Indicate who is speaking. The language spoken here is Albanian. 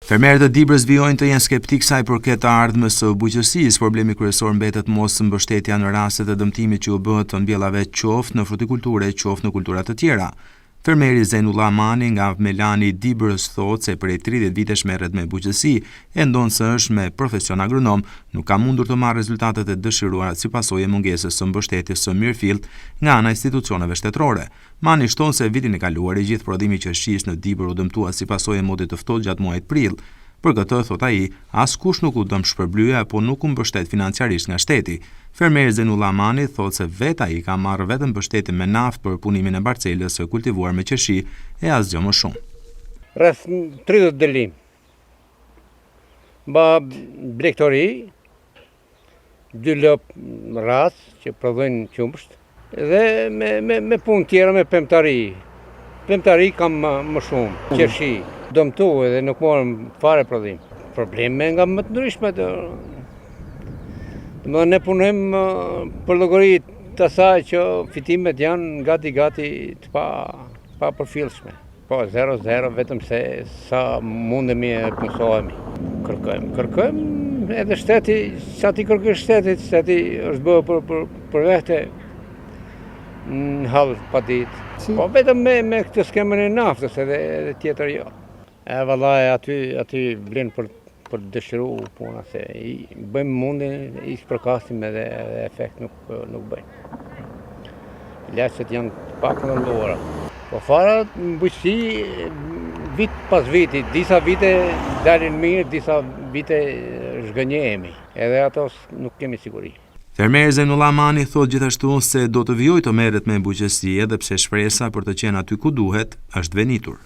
Speaker 1: Fermerët e Dibrës vijojnë të jenë skeptik sa i përket të ardhmës së bujqësisë. Problemi kryesor mbetet mos mbështetja në rastet e dëmtimit që u bëhet të mbjellave qoftë në frutikulturë, qoftë në kultura të tjera. Fermeri Zeinullah Mani nga Melani Dibrës thotë se prej 30 vitesh merret me bujqësi e ndonë se është me profesion agronom, nuk ka mundur të marrë rezultatet e dëshiruara si pasojë e mungesës së mbështetjes së mirëfillt nga ana e institucioneve shtetërore. Mani shton se vitin e kaluar i gjithë prodhimi qershisë në Dibër u dëmtua si pasojë e modit të ftohtë gjatë muajit prill. Për këtë, thot ai, askush nuk u dëm shpërblye apo nuk u mbështet financiarisht nga shteti. Fermeri Zeinullah Mani thotë se vetë ai ka marrë vetëm mbështetje me naftë për punimin e parcelës së kultivuar me qershi e asgjë më shumë.
Speaker 2: Rreth 30 delim. Ba blegtori, 2 lop ras që prodhojnë qumësht dhe me punë tjera me pemtari. Pemtari kam më shumë, qershi. Dëmtu edhe nuk morëm fare prodhim. Probleme nga më të ndryshme. Ne punojmë për llogari të asaj që fitimet janë gati të pa përfillshme. Po 0-0 vetëm se sa mundemi e punësohemi. Kërkojmë edhe shteti, sa ti kërkoj shtetit, shteti është bërë për vete në hall pa ditë. Po vetëm me këtë skemën e naftës edhe tjetër jo. E vallaj aty vlen për dëshiru puna se bëjmë mundin, i përkasim edhe efekt nuk bëjmë. Leqet janë pak në ndora. Po fara bujqësi vit pas viti, disa vite dalin mirë, disa vite zhgënjehemi, edhe ato nuk kemi siguri.
Speaker 1: Fermeri Zeinullah Mani thotë gjithashtu se do të vijojë të merret me bujqësi edhe pse shpresa për të qenë aty ku duhet është venitur.